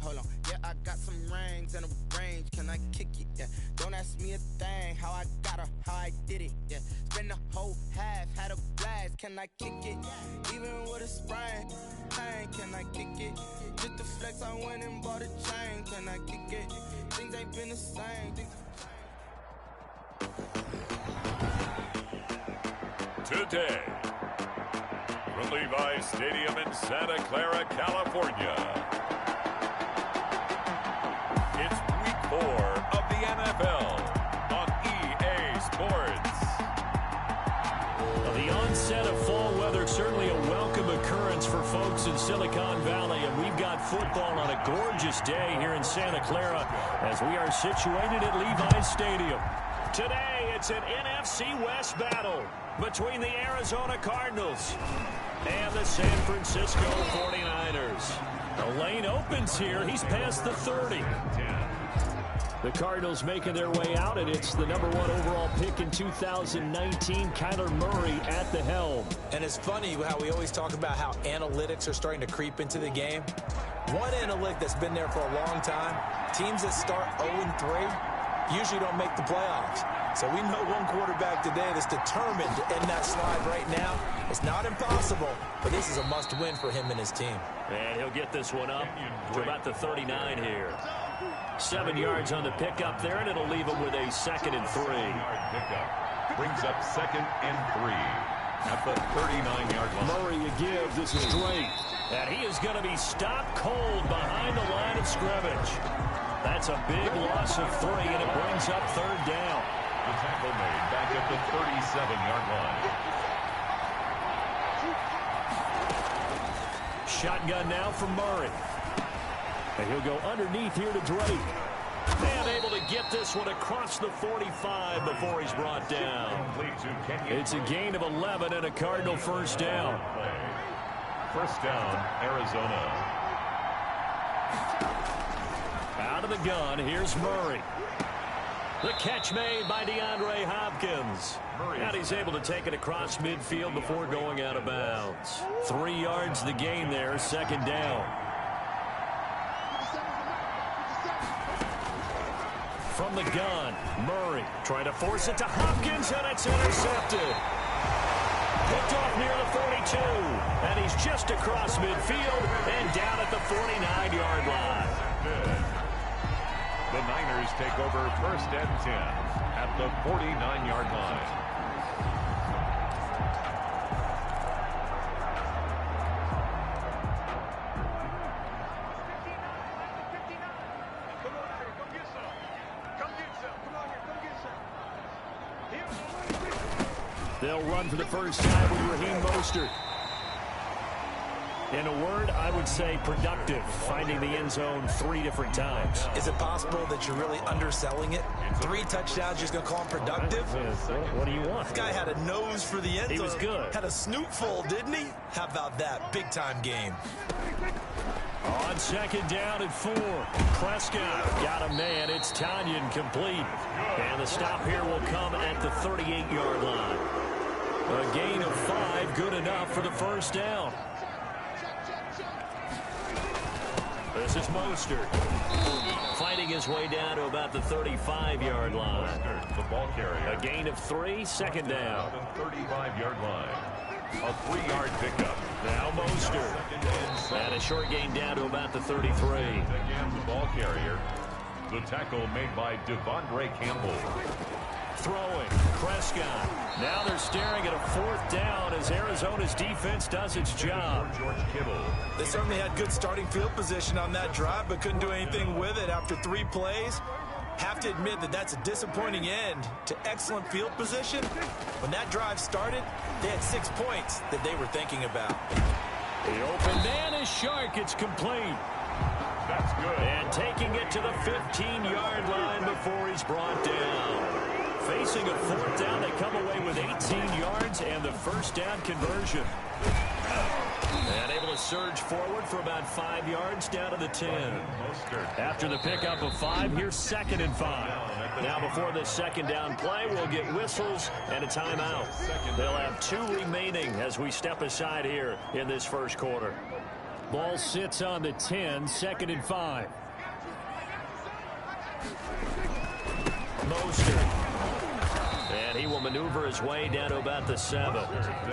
hold on. Yeah, I got some rings and a range. Can I kick it? Yeah. Don't ask me a thing. How I got her, how I did it. Yeah. Spend the whole half, had a blast. Can I kick it? Even with a sprain. Pain, can I kick it? Just the flex, I went and bought a chain. Can I kick it? Things ain't been the same. Today, from Levi's Stadium in Santa Clara, California, it's Week 4 of the NFL on EA Sports. The onset of fall weather, certainly a welcome occurrence for folks in Silicon Valley, and we've got football on a gorgeous day here in Santa Clara as we are situated at Levi's Stadium. Today, it's an NFC West battle between the Arizona Cardinals and the San Francisco 49ers. The lane opens here. He's past the 30. The Cardinals making their way out, and it's the #1 overall pick in 2019, Kyler Murray at the helm. And it's funny how we always talk about how analytics are starting to creep into the game. One analytic that's been there for a long time, teams that start 0-3 usually don't make the playoffs. So we know one quarterback today that's determined to end that slide right now. It's not impossible, but this is a must-win for him and his team. And he'll get this one up to about the 39 here. 7 yards on the pickup there, and it'll leave him with a 2nd and 3. Brings up 2nd and 3 at the 39-yard line. Murray a give. This is Drake. And he is going to be stopped cold behind the line of scrimmage. That's a big loss of 3, and it brings up 3rd down. The tackle made back at the 37-yard line. Shotgun now from Murray. And he'll go underneath here to Drake. And able to get this one across the 45 before he's brought down. It's a gain of 11 and a Cardinal 1st down. 1st down, Arizona. Out of the gun, here's Murray. The catch made by DeAndre Hopkins. And he's able to take it across midfield before going out of bounds. 3 yards the gain there, 2nd down. From the gun, Murray trying to force it to Hopkins, and it's intercepted. Picked off near the 42, and he's just across midfield and down at the 49-yard line. The Niners take over 1st and 10 at the 49-yard line. They'll run for the first time with Raheem Mostert. In a word, I would say productive, finding the end zone 3 different times. Is it possible that you're really underselling it? 3 touchdowns, just going to call him productive? What do you want? This guy had a nose for the end zone. He was good. Had a snootful, didn't he? How about that? Big-time game. On 2nd down and 4. Prescott got a man. It's Tanyan complete. And the stop here will come at the 38-yard line. A gain of 5, good enough for the 1st down. This is Mostert. Fighting his way down to about the 35-yard line. The ball carrier. A gain of 3, 2nd down. The 35-yard line. A 3-yard pickup. Now Mostert. And a short gain down to about the 33. Again, the ball carrier. The tackle made by Devondre Campbell. Throwing. Prescott. Now they're staring at a 4th down as Arizona's defense does its job. George Kittle. They certainly had good starting field position on that drive, but couldn't do anything with it after 3 plays. Have to admit that that's a disappointing end to excellent field position. When that drive started, they had 6 points that they were thinking about. The open man is Shark. It's complete. That's good. And taking it to the 15-yard line before he's brought down. Facing a 4th down, they come away with 18 yards and the 1st down conversion. And able to surge forward for about 5 yards down to the 10. After the pickup of 5, here's 2nd and 5. Now before this 2nd down play, we'll get whistles and a timeout. They'll have 2 remaining as we step aside here in this 1st quarter. Ball sits on the 10, 2nd and 5. Mostert. And he will maneuver his way down to about the 7.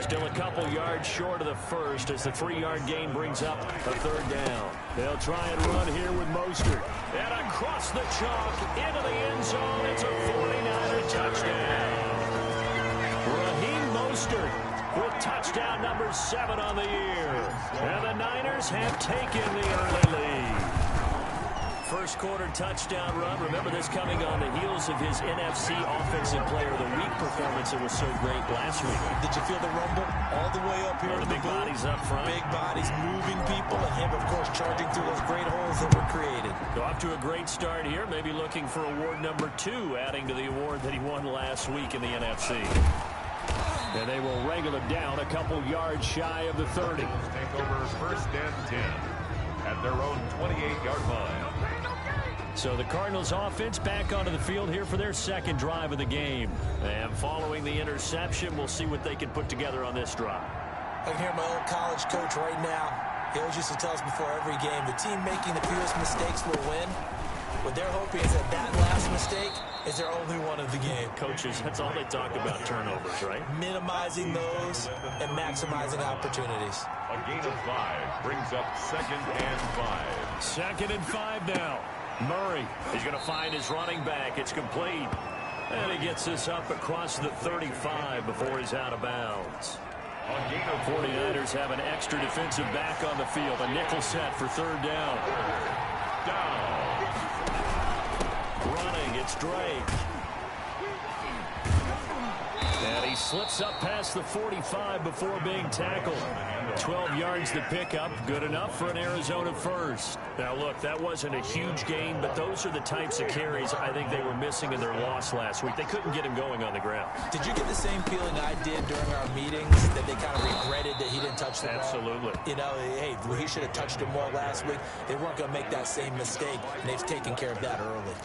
Still a couple yards short of the first as the 3-yard gain brings up a 3rd down. They'll try and run here with Mostert. And across the chalk into the end zone. It's a 49er touchdown. Raheem Mostert with touchdown number 7 on the year. And the Niners have taken the early lead. First quarter touchdown run. Remember this coming on the heels of his NFC Offensive Player of the Week performance that was so great last week. Did you feel the rumble all the way up here? The big bodies up front. Big bodies moving people, and him, of course, charging through those great holes that were created. So off to a great start here. Maybe looking for award number 2, adding to the award that he won last week in the NFC. And they will wrangle it down a couple yards shy of the 30. Take over 1st and 10 at their own 28-yard line. So the Cardinals offense back onto the field here for their 2nd drive of the game. And following the interception, we'll see what they can put together on this drive. I can hear my old college coach right now. He always used to tell us before every game, the team making the fewest mistakes will win. What they're hoping is that last mistake is their only one of the game. Coaches, that's all they talk about, turnovers, right? Minimizing those and maximizing opportunities. A gain of 5 brings up 2nd and 5. 2nd and 5 now. Murray, he's going to find his running back. It's complete. And he gets this up across the 35 before he's out of bounds. 49ers have an extra defensive back on the field. A nickel set for 3rd down. Running, it's Drake. And he slips up past the 45 before being tackled. 12 yards to pick up, good enough for an Arizona first. Now look, that wasn't a huge gain, but those are the types of carries I think they were missing in their loss last week. They couldn't get him going on the ground. Did you get the same feeling I did during our meetings, that they kind of regretted that he didn't touch the ball? Absolutely. You know, hey, he should have touched him more last week. They weren't going to make that same mistake, and they've taken care of that early.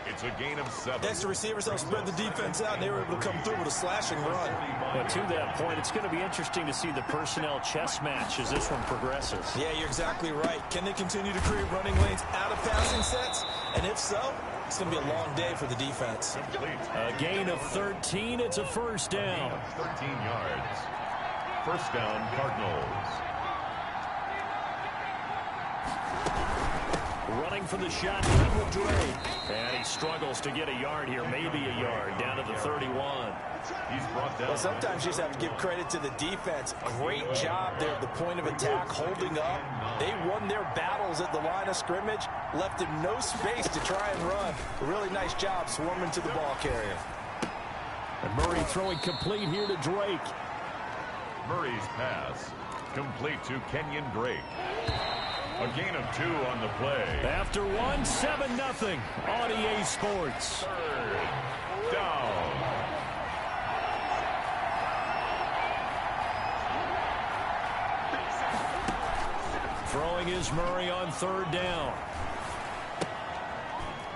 It's a gain of 7. Next, the receivers helped spread the defense out, and they were able to come through with a slashing run. But to that point, it's going to be interesting to see the personnel chess match as this one progresses. Yeah, you're exactly right. Can they continue to create running lanes out of passing sets? And if so, it's going to be a long day for the defense. A gain of 13. It's a 1st down. 13 yards. 1st down, Cardinals. Running for the shotgun with Drake. And he struggles to get a yard here, maybe a yard, down to the 31. He's brought down. Well, sometimes you just have to give credit to the defense. Great job there at the point of attack, holding up. They won their battles at the line of scrimmage, left him no space to try and run. A really nice job swarming to the ball carrier. And Murray throwing complete here to Drake. Murray's pass complete to Kenyon Drake. A gain of 2 on the play. After 1, 7-0 on EA Sports. 3rd down. Throwing is Murray on 3rd down.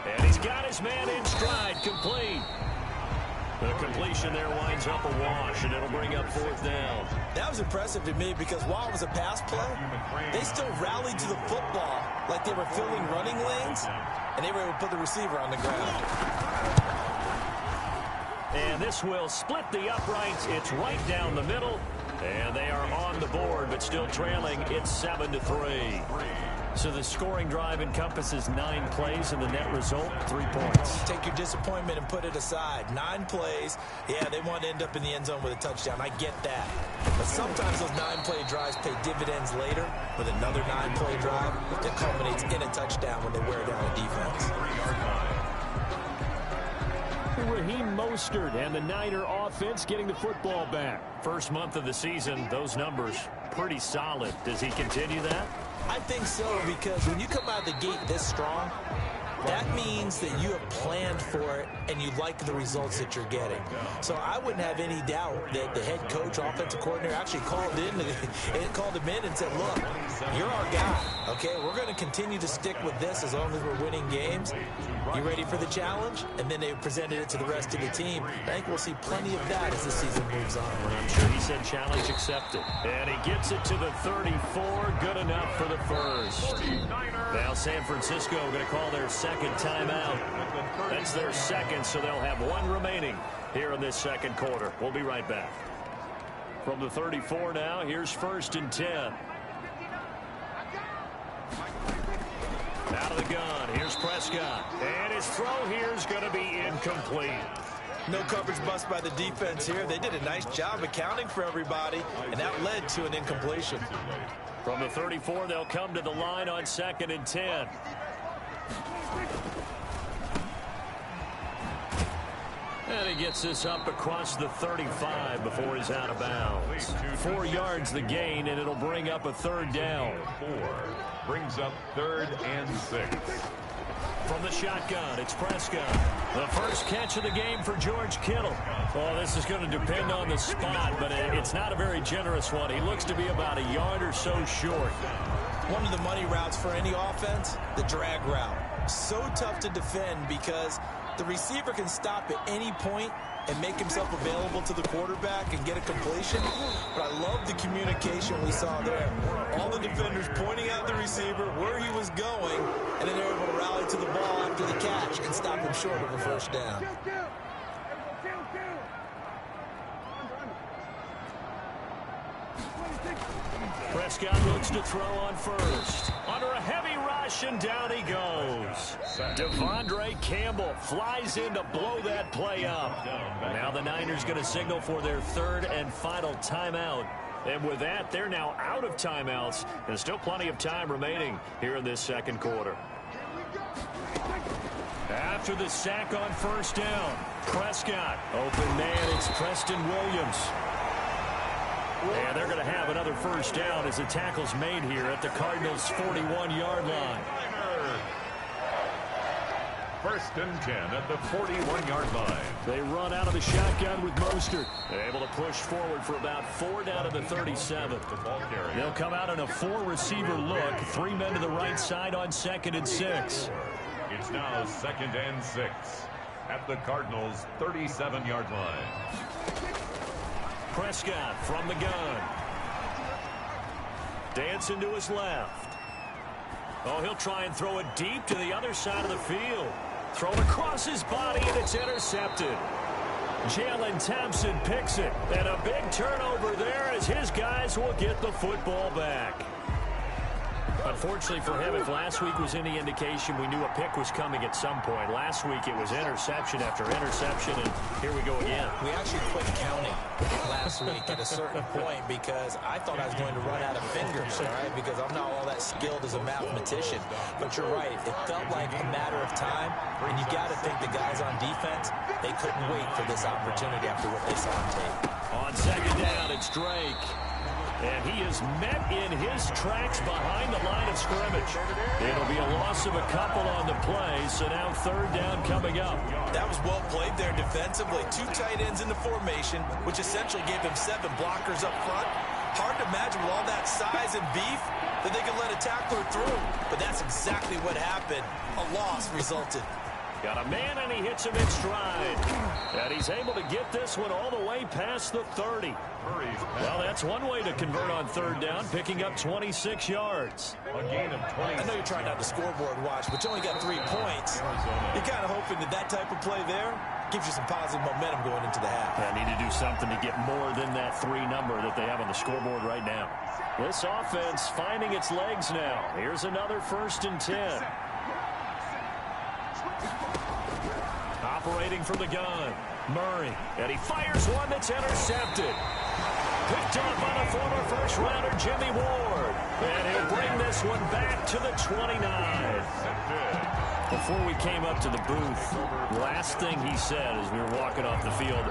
And he's got his man in stride, complete. The completion there winds up a wash, and it'll bring up 4th down. That was impressive to me because while it was a pass play, they still rallied to the football like they were filling running lanes, and they were able to put the receiver on the ground. And this will split the uprights. It's right down the middle, and they are on the board, but still trailing. It's 7-3. So the scoring drive encompasses 9 plays, and the net result, 3 points. Take your disappointment and put it aside. 9 plays. Yeah, they want to end up in the end zone with a touchdown. I get that. But sometimes those 9-play drives pay dividends later with another 9-play drive that culminates in a touchdown when they wear down a defense. Raheem Mostert and the Niner offense getting the football back. First month of the season, those numbers pretty solid. Does he continue that? I think so, because when you come out of the gate this strong, that means that you have planned for it and you like the results that you're getting. So I wouldn't have any doubt that the head coach, offensive coordinator, actually called him in and said, look, you're our guy, okay? We're going to continue to stick with this as long as we're winning games. You ready for the challenge? And then they presented it to the rest of the team. I think we'll see plenty of that as the season moves on. I'm sure he said challenge accepted. And he gets it to the 34. Good enough for the first. Now San Francisco going to call their second timeout. That's their second, so they'll have one remaining here in this second quarter. We'll be right back. From the 34 now, here's 1st and 10. Out of the gun, here's Prescott. And his throw here is going to be incomplete. No coverage bust by the defense here. They did a nice job accounting for everybody, and that led to an incompletion. From the 34, they'll come to the line on 2nd and 10. And he gets this up across the 35 before he's out of bounds. 4 yards the gain, and it'll bring up a 3rd down. 4 brings up 3rd and 6. From the shotgun, it's Prescott. The first catch of the game for George Kittle. Well, this is going to depend on the spot, but it's not a very generous one. He looks to be about a yard or so short. One of the money routes for any offense, the drag route. So tough to defend because the receiver can stop at any point and make himself available to the quarterback and get a completion. But I love the communication we saw there. All the defenders pointing out the receiver, where he was going, and then they're able to rally to the ball after the catch and stop him short of a first down. Prescott looks to throw on first. Under a heavy rush, and down he goes. Devondre Campbell flies in to blow that play up. Now the Niners going to signal for their 3rd and final timeout. And with that, they're now out of timeouts. There's still plenty of time remaining here in this second quarter. After the sack on first down, Prescott. Open man, it's Preston Williams. And they're going to have another first down as the tackle's made here at the Cardinals' 41-yard line. 1st and 10 at the 41-yard line. They run out of the shotgun with Mostert. They're able to push forward for about 4 down to the 37. They'll come out in a 4-receiver look. 3 men to the right side on 2nd and 6. It's now 2nd and 6 at the Cardinals' 37-yard line. Prescott from the gun. Dancing to his left. Oh, he'll try and throw it deep to the other side of the field. Thrown across his body, and it's intercepted. Jalen Thompson picks it. And a big turnover there as his guys will get the football back. Unfortunately for him, if last week was any indication, we knew a pick was coming at some point. Last week it was interception after interception, and here we go again. We actually quit counting last week at a certain point because I thought I was going to run out of fingers, all right, because I'm not all that skilled as a mathematician. But you're right. It felt like a matter of time, and you got to think the guys on defense, they couldn't wait for this opportunity after what they saw on tape. On 2nd down, it's Drake. And he is met in his tracks behind the line of scrimmage. It'll be a loss of a couple on the play, so now 3rd down coming up. That was well played there defensively. 2 tight ends in the formation, which essentially gave him 7 blockers up front. Hard to imagine with all that size and beef that they could let a tackler through. But that's exactly what happened. A loss resulted. Got a man, and he hits him in stride. And he's able to get this one all the way past the 30. Well, that's one way to convert on 3rd down, picking up 26 yards. A gain of 20. I know you're trying not to scoreboard watch, but you only got 3 points. You're kind of hoping that type of play there gives you some positive momentum going into the half. They need to do something to get more than that 3 number that they have on the scoreboard right now. This offense finding its legs now. Here's another 1st and 10. Operating from the gun, Murray, and he fires one that's intercepted. Picked up by the former first-rounder Jimmy Ward, and he'll bring this one back to the 29. Before we came up to the booth, last thing he said as we were walking off the field,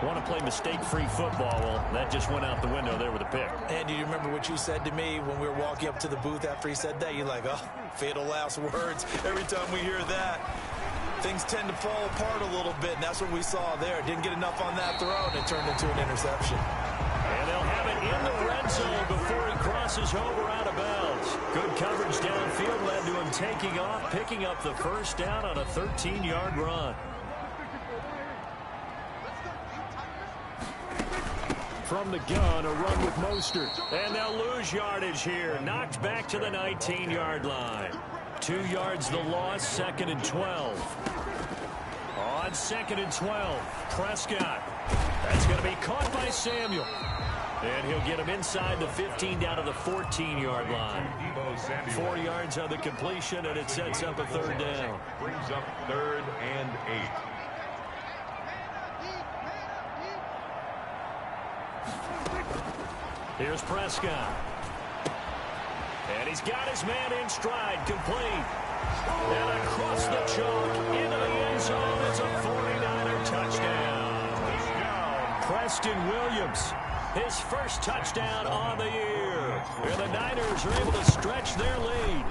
want to play mistake-free football. Well, that just went out the window there with a pick. And do you remember what you said to me when we were walking up to the booth after he said that? You're like, oh, fatal last words. Every time we hear that, things tend to fall apart a little bit, and that's what we saw there. Didn't get enough on that throw, and it turned into an interception. And they'll have it in the red zone before he crosses over out of bounds. Good coverage downfield led to him taking off, picking up the first down on a 13-yard run. From the gun, a run with Mostert. And they'll lose yardage here. Knocked back to the 19-yard line. 2 yards the loss, 2nd and 12. On 2nd and 12, Prescott. That's going to be caught by Samuel. And he'll get him inside the 15 down to the 14-yard line. 4 yards on the completion, and it sets up a 3rd down. Brings up 3rd and 8. Here's Prescott. And he's got his man in stride, complete. And across the chalk, into the end zone, it's a 49er touchdown. Preston Williams, his first touchdown on the year. And the Niners are able to stretch their lead.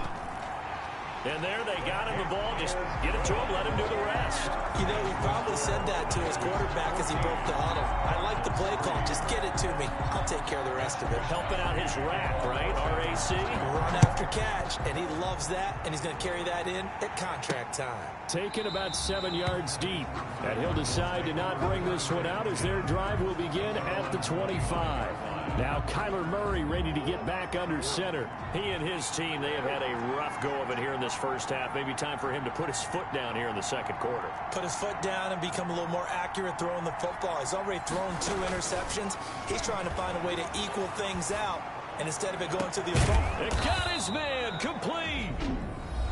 And there they got him the ball. Just get it to him, let him do the rest. You know, he probably said that to his quarterback as he broke the huddle. I like the play call. Just get it to me. I'll take care of the rest of it. Helping out his rack, right? RAC. Run after catch, and he loves that, and he's going to carry that in at contract time. Taken about 7 yards deep. And he'll decide to not bring this one out as their drive will begin at the 25. Now Kyler Murray ready to get back under center. He and his team, they have had a rough go of it here in this first half. Maybe time for him to put his foot down here in the 2nd quarter. Put his foot down and become a little more accurate throwing the football. He's already thrown 2 interceptions. He's trying to find a way to equal things out. And instead of it going to the opponent. It got his man complete.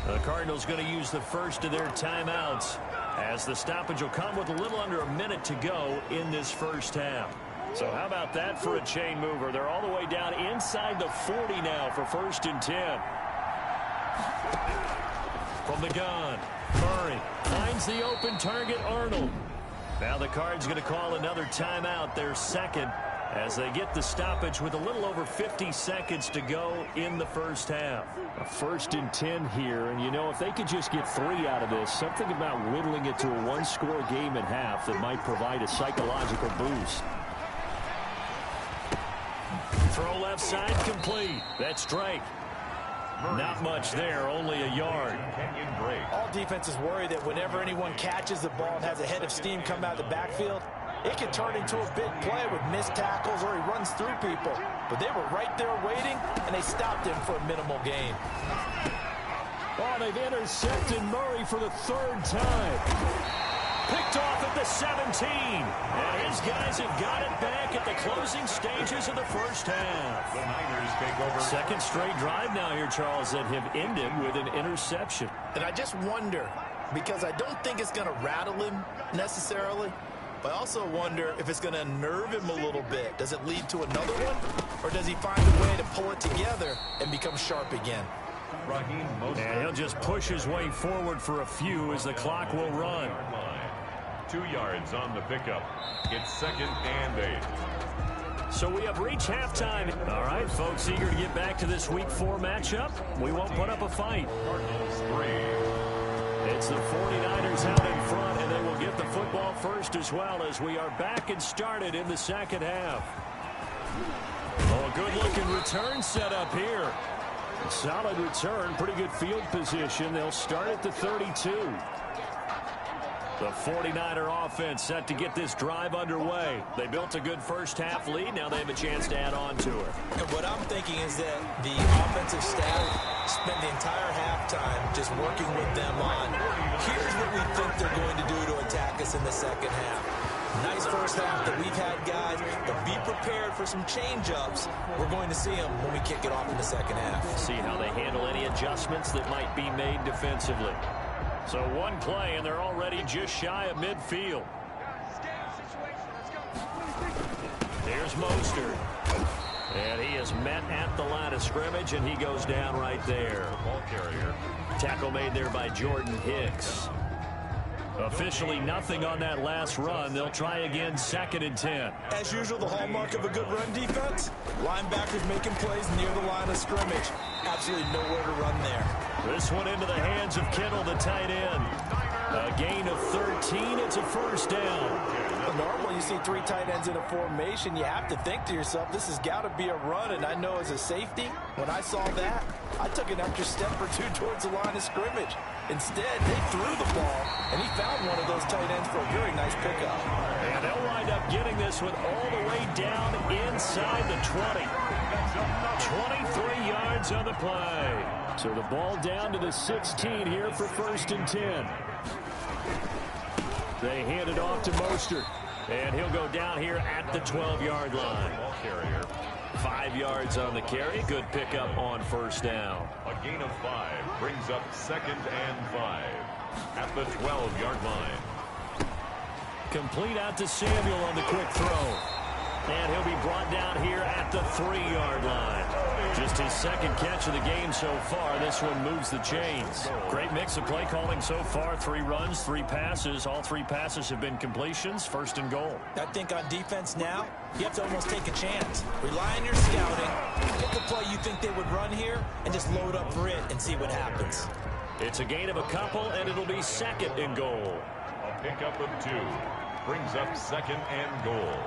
The Cardinals going to use the first of their timeouts as the stoppage will come with a little under a minute to go in this first half. So how about that for a chain mover? They're all the way down inside the 40 now for 1st and 10. From the gun, Murray finds the open target, Arnold. Now the Cards going to call another timeout, their 2nd, as they get the stoppage with a little over 50 seconds to go in the first half. A 1st and 10 here, and you know, if they could just get 3 out of this, something about whittling it to a 1-score game at half that might provide a psychological boost. Throw left side complete. That's Drake. Not much there, only a yard. All defenses worry that whenever anyone catches the ball and has a head of steam come out of the backfield, it can turn into a big play with missed tackles or he runs through people. But they were right there waiting, and they stopped him for a minimal gain. Oh, they've intercepted Murray for the 3rd time. Picked off at the 17. And his guys have got it back at the closing stages of the first half. The Niners take over. 2nd straight drive now here, Charles, that have ended with an interception. And I just wonder, because I don't think it's going to rattle him necessarily, but I also wonder if it's going to unnerve him a little bit. Does it lead to another one? Or does he find a way to pull it together and become sharp again? And he'll just push his way forward for a few as the clock will run. 2 yards on the pickup. It's 2nd and 8. So we have reached halftime. All right, folks, eager to get back to this Week 4 matchup. We won't put up a fight. Cardinals 3. It's the 49ers out in front, and they will get the football first as well as we are back and started in the 2nd half. Oh, a good-looking return set up here. A solid return, pretty good field position. They'll start at the 32. The 49er offense set to get this drive underway. They built a good first half lead. Now they have a chance to add on to it. And what I'm thinking is that the offensive staff spent the entire halftime just working with them on, here's what we think they're going to do to attack us in the 2nd half. Nice first half that we've had, guys, but be prepared for some change-ups. We're going to see them when we kick it off in the 2nd half. See how they handle any adjustments that might be made defensively. So one play, and they're already just shy of midfield. Here's Mostert. And he is met at the line of scrimmage, and he goes down right there. Ball carrier. Tackle made there by Jordan Hicks. Officially nothing on that last run. They'll try again, 2nd and 10. As usual, the hallmark of a good run defense, linebackers making plays near the line of scrimmage. Absolutely nowhere to run there. This one into the hands of Kittle, the tight end. A gain of 13. It's a first down. Normally, you see 3 tight ends in a formation. You have to think to yourself, this has got to be a run. And I know as a safety, when I saw that, I took an extra step or 2 towards the line of scrimmage. Instead, they threw the ball, and he found one of those tight ends for a very nice pickup. And they'll wind up getting this one all the way down inside the 20. 23 yards on the play. So the ball down to the 16 here for 1st and 10. They hand it off to Mostert. And he'll go down here at the 12-yard line. Ball carrier. 5 yards on the carry. Good pickup on first down. A gain of 5 brings up 2nd and 5 at the 12-yard line. Complete out to Samuel on the quick throw. And he'll be brought down here at the 3-yard line. Just his 2nd catch of the game so far. This one moves the chains. Great mix of play calling so far. 3 runs, 3 passes. All 3 passes have been completions. 1st and goal. I think on defense now, you have to almost take a chance. Rely on your scouting. Pick a play you think they would run here and just load up for it and see what happens. It's a gain of a couple, and it'll be 2nd and goal. A pickup of 2 brings up 2nd and goal.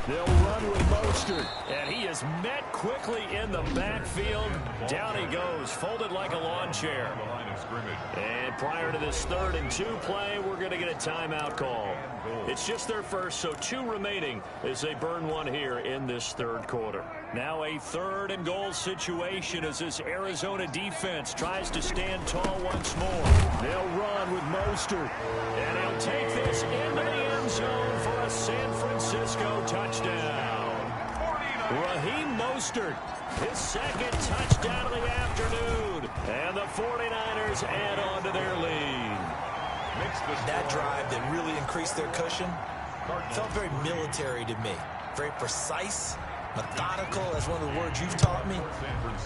They'll run with Mostert, and he is met quickly in the backfield. Down he goes, folded like a lawn chair. The line of scrimmage. And prior to this 3rd and 2 play, we're going to get a timeout call. It's just their first, so 2 remaining as they burn one here in this 3rd quarter. Now a 3rd and goal situation as this Arizona defense tries to stand tall once more. They'll run with Mostert, and he'll take this into the end zone for a San Francisco touchdown. Raheem Mostert, his 2nd touchdown of the afternoon, and the 49ers add on to their lead. That drive that really increased their cushion felt very military to me. Very precise, methodical, that's one of the words you've taught me,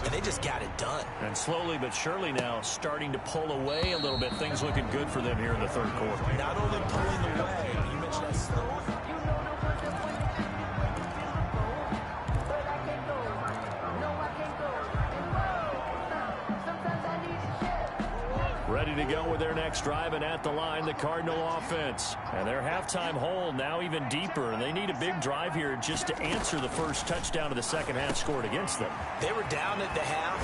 and they just got it done. And slowly but surely now starting to pull away a little bit. Things looking good for them here in the 3rd quarter. Not only pulling away, but you mentioned that slow. Ready to go with their next drive, and at the line, the Cardinal offense. And their halftime hole now even deeper, and they need a big drive here just to answer the first touchdown of the 2nd half scored against them. They were down at the half.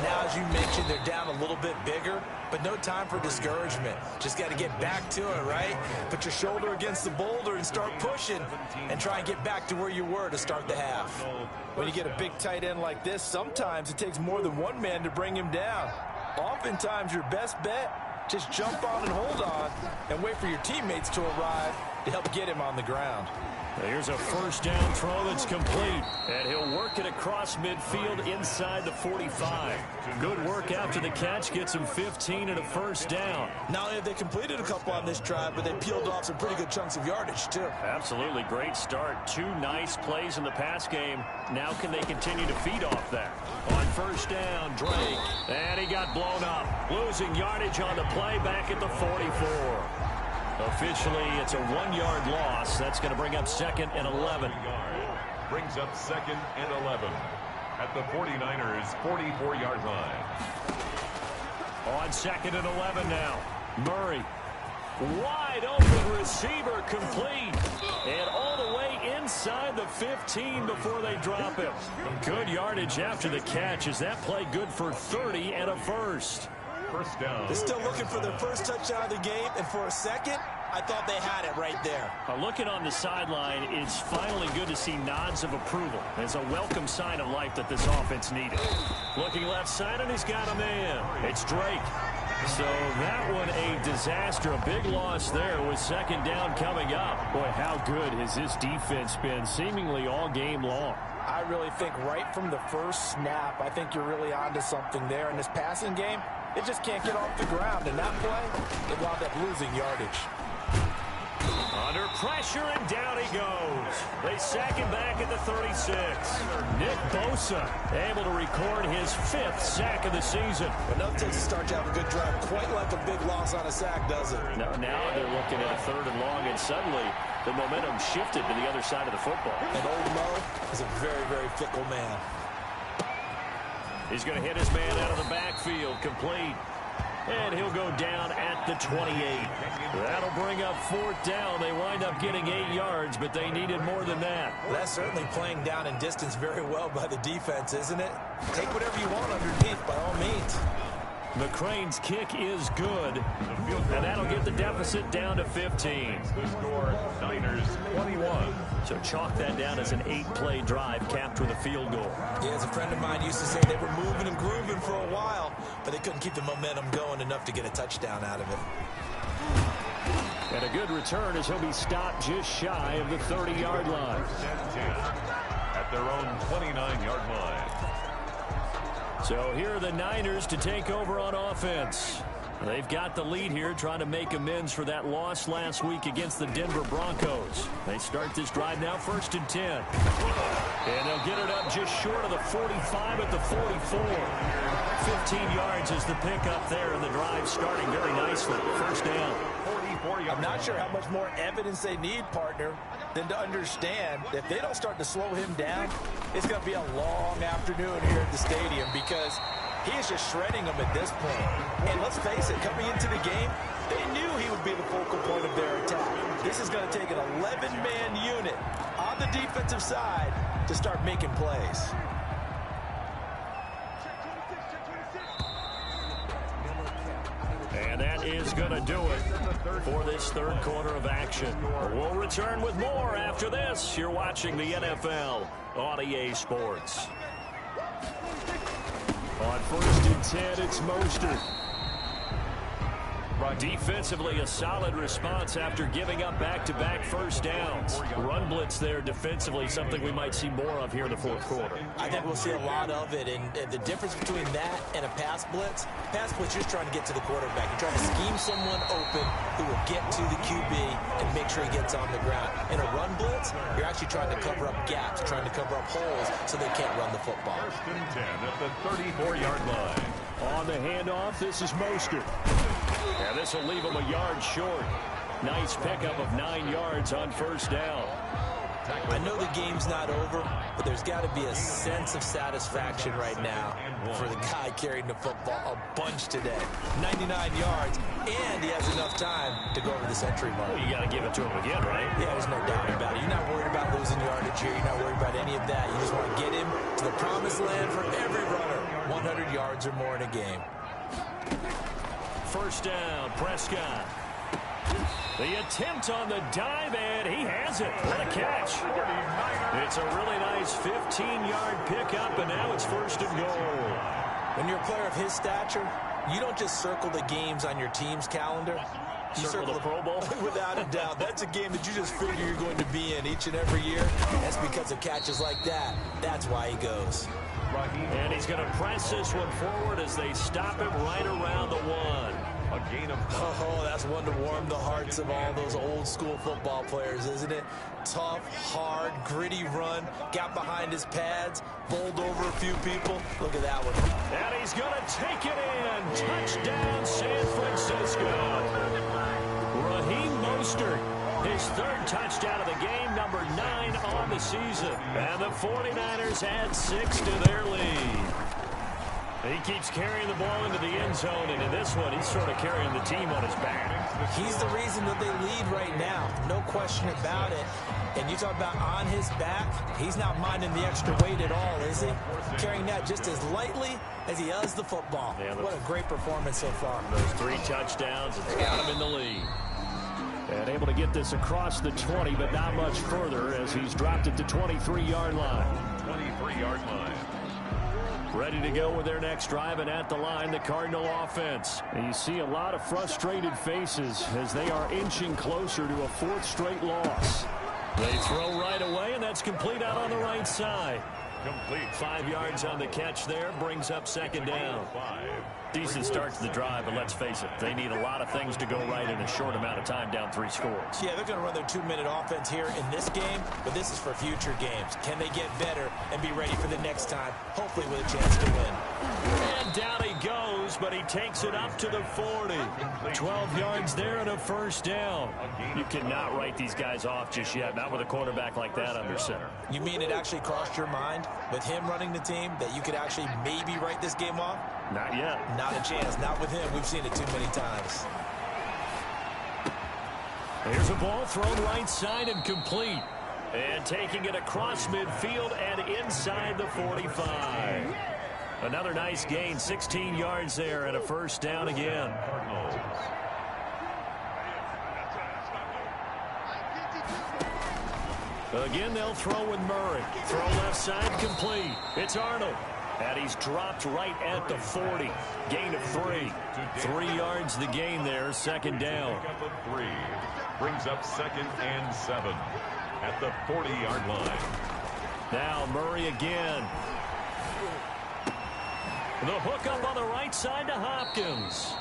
Now, as you mentioned, they're down a little bit bigger, but no time for discouragement. Just got to get back to it, right? Put your shoulder against the boulder and start pushing and try and get back to where you were to start the half. When you get a big tight end like this, sometimes it takes more than one man to bring him down. Oftentimes, your best bet, just jump on and hold on and wait for your teammates to arrive to help get him on the ground. Here's a first down throw that's complete, and he'll work it across midfield inside the 45. Good work after the catch, gets him 15 and a first down. Not only have they completed a couple on this drive, but they peeled off some pretty good chunks of yardage, too. Absolutely great start. 2 nice plays in the pass game. Now can they continue to feed off that? On first down, Drake, and he got blown up. Losing yardage on the play back at the 44. Officially, it's a 1-yard loss. That's going to bring up 2nd and 11. Brings up 2nd and 11 at the 49ers' 44-yard line. On 2nd and 11 now. Murray. Wide open receiver complete. And all the way inside the 15 before they drop him. Good yardage after the catch. Is that play good for 30 and a first? First down. They're still looking for their first touchdown of the game, and for a second, I thought they had it right there. Looking on the sideline, it's finally good to see nods of approval. It's a welcome sign of life that this offense needed. Looking left side, and he's got a man. It's Drake. So that one a disaster. A big loss there with 2nd down coming up. Boy, how good has this defense been seemingly all game long? I really think right from the first snap, I think you're really onto something there. In this passing game, it just can't get off the ground. And that play, it wound up losing yardage. Under pressure, and down he goes. They sack him back at the 36. Nick Bosa able to record his 5th sack of the season. Enough takes to start to have a good drive. Quite like a big loss on a sack, does it? Now they're looking at a 3rd and long, and suddenly the momentum shifted to the other side of the football. And old Mo is a very, very fickle man. He's going to hit his man out of the backfield, complete. And he'll go down at the 28. That'll bring up 4th down. They wind up getting 8 yards, but they needed more than that. Well, that's certainly playing down in distance very well by the defense, isn't it? Take whatever you want underneath, by all means. McCrane's kick is good, and that'll get the deficit down to 15. The score, Niners 21. So chalk that down as an 8-play drive capped with a field goal. Yeah, as a friend of mine used to say, they were moving and grooving for a while, but they couldn't keep the momentum going enough to get a touchdown out of it. And a good return as he'll be stopped just shy of the 30-yard line. At their own 29-yard line. So here are the Niners to take over on offense. They've got the lead here, trying to make amends for that loss last week against the Denver Broncos. They start this drive now, 1st and 10. And they'll get it up just short of the 45 at the 44. 15 yards is the pickup there, and the drive starting very nicely. 1st down. I'm not sure how much more evidence they need, partner, than to understand that if they don't start to slow him down, it's going to be a long afternoon here at the stadium, because he is just shredding them at this point. And let's face it, coming into the game, they knew he would be the focal point of their attack. This is going to take an 11-man unit on the defensive side to start making plays. And that is going to do it for this 3rd quarter of action. We'll return with more after this. You're watching the NFL on EA Sports. On 1st and 10, it's Mostert. Defensively, a solid response after giving up back-to-back 1st downs. Run blitz there defensively, something we might see more of here in the 4th quarter. I think we'll see a lot of it, and the difference between that and a pass blitz, you're just trying to get to the quarterback. You're trying to scheme someone open who will get to the QB and make sure he gets on the ground. In a run blitz, you're actually trying to cover up gaps, trying to cover up holes so they can't run the football. 1st and 10 at the 34-yard line. On the handoff, this is Mostert. And this will leave him a yard short. Nice pickup of 9 yards on 1st down. I know the game's not over, but there's got to be a sense of satisfaction right now for the guy carrying the football a bunch today. 99 yards, and he has enough time to go over the century mark. Well, you got to give it to him again, right? Yeah, there's no doubt about it. You're not worried about losing yardage here. You're not worried about any of that. You just want to get him to the promised land for every runner. 100 yards or more in a game. 1st down, Prescott. The attempt on the dive, and he has it. What a catch. It's a really nice 15-yard pickup, and now it's 1st and goal. When you're a player of his stature, you don't just circle the games on your team's calendar. You circle the Pro Bowl? Without a doubt. That's a game that you just figure you're going to be in each and every year. That's because of catches like that. That's why he goes. And he's going to press this one forward as they stop him right around the 1. A gain of 5. Oh, that's one to warm the hearts of all those old school football players, isn't it? Tough, hard, gritty run. Got behind his pads, bowled over a few people. Look at that one. And he's going to take it in. Touchdown, San Francisco. Raheem Mostert, his 3rd touchdown of the game, number 9 on the season. And the 49ers add 6 to their lead. He keeps carrying the ball into the end zone, and in this one, he's sort of carrying the team on his back. He's the reason that they lead right now. No question about it. And you talk about on his back, he's not minding the extra weight at all, is he? Carrying that just as lightly as he does the football. Yeah, what a great performance so far. Those 3 touchdowns, it's got him in the lead. And able to get this across the 20, but not much further as he's dropped at the 23-yard line. 23-yard line. Ready to go with their next drive, and at the line, the Cardinal offense. And you see a lot of frustrated faces as they are inching closer to a 4th straight loss. They throw right away, and that's complete out on the right side. Complete. 5 yards on the catch there, brings up second down. Decent start to the drive, but let's face it, they need a lot of things to go right in a short amount of time, down 3 scores. Yeah, they're going to run their 2-minute offense here in this game, but this is for future games. Can they get better and be ready for the next time, hopefully with a chance to win? And down he goes, but he takes it up to the 40. 12 yards there and a first down. You cannot write these guys off just yet, not with a quarterback like that under center. You mean it actually crossed your mind with him running the team that you could actually maybe write this game off? Not yet. Not a chance. Not with him. We've seen it too many times. Here's a ball thrown right side and complete. And taking it across midfield and inside the 45. Another nice gain, 16 yards there and a first down again. Again, they'll throw with Murray. Throw left side, complete. It's Arnold. And he's dropped right at the 40. Gain of 3. 3 yards the gain there, second down. Brings up 2nd and 7 at the 40-yard line. Now Murray again. The hook up on the right side to Hopkins.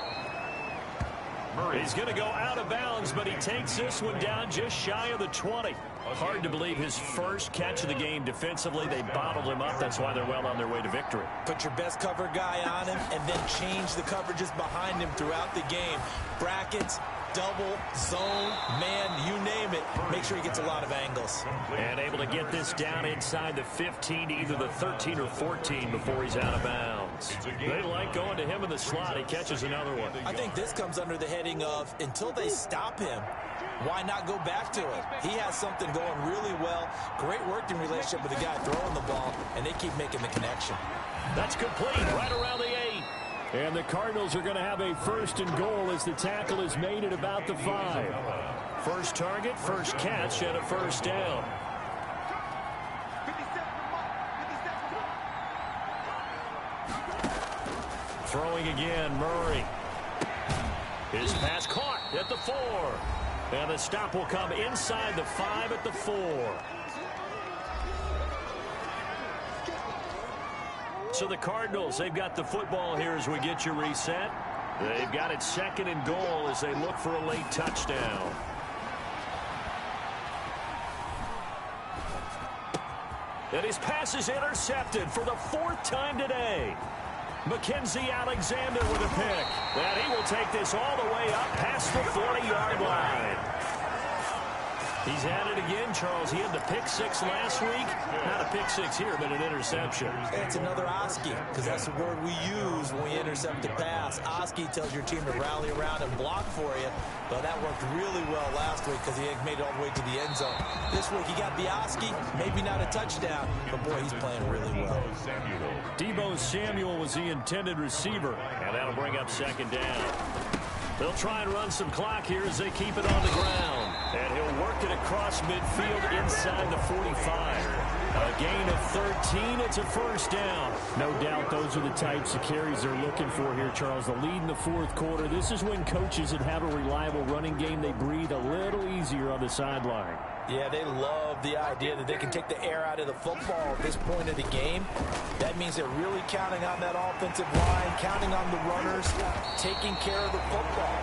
He's going to go out of bounds, but he takes this one down just shy of the 20. Hard to believe his first catch of the game defensively. They bottled him up. That's why they're well on their way to victory. Put your best cover guy on him and then change the coverages behind him throughout the game. Brackets, double, zone, man, you name it. Make sure he gets a lot of angles. And able to get this down inside the 15 to either the 13 or 14 before he's out of bounds. They like going to him in the slot. He catches another one. I think this comes under the heading of until they stop him, why not go back to it? He has something going really well. Great working relationship with the guy throwing the ball, and they keep making the connection. That's complete right around the 8. And the Cardinals are going to have a first and goal as the tackle is made at about the 5. First target, first catch, and a first down. Throwing again, Murray. His pass caught at the 4. And the stop will come inside the 5 at the 4. So the Cardinals, they've got the football here as we get you reset. They've got it 2nd and goal as they look for a late touchdown. And his pass is intercepted for the 4th time today. Mackenzie Alexander with a pick. And he will take this all the way up past the 40-yard line. He's at it again, Charles. He had the pick 6 last week. Not a pick 6 here, but an interception. It's another Oski, because that's the word we use when we intercept a pass. Oski tells your team to rally around and block for you. But that worked really well last week because he made it all the way to the end zone. This week he got the Oski, maybe not a touchdown, but boy, he's playing really well. Deebo Samuel was the intended receiver, and that'll bring up second down. They'll try and run some clock here as they keep it on the ground. And he'll work it across midfield inside the 45. A gain of 13. It's a first down. No doubt those are the types of carries they're looking for here, Charles. The lead in the 4th quarter. This is when coaches that have a reliable running game, they breathe a little easier on the sideline. Yeah, they love the idea that they can take the air out of the football at this point of the game. That means they're really counting on that offensive line, counting on the runners, taking care of the football.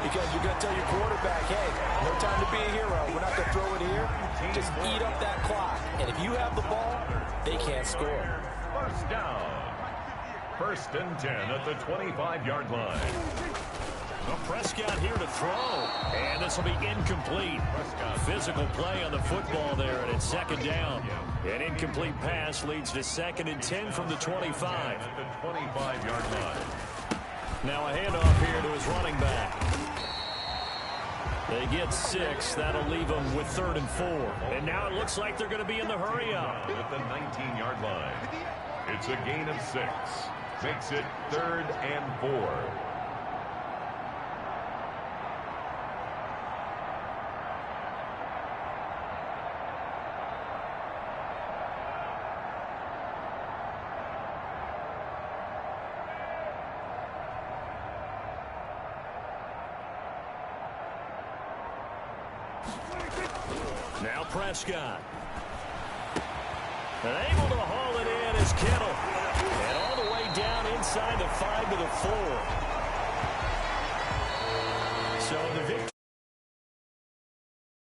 Because you're going to tell your quarterback, hey, no time to be a hero. We're not going to throw it here. Just eat up that clock. And if you have the ball, they can't score. First down. 1st and 10 at the 25-yard line. Well, Prescott here to throw, and this will be incomplete. Physical play on the football there, and it's 2nd down. An incomplete pass leads to 2nd and 10 from the 25. At the 25-yard line. Now a handoff here to his running back. They get 6. That'll leave them with 3rd and 4. And now it looks like they're going to be in the hurry up. At the 19-yard line. It's a gain of 6. Makes it 3rd and 4. Now Prescott. And able to haul it in is Kittle. And all the way down inside the 5 to the 4.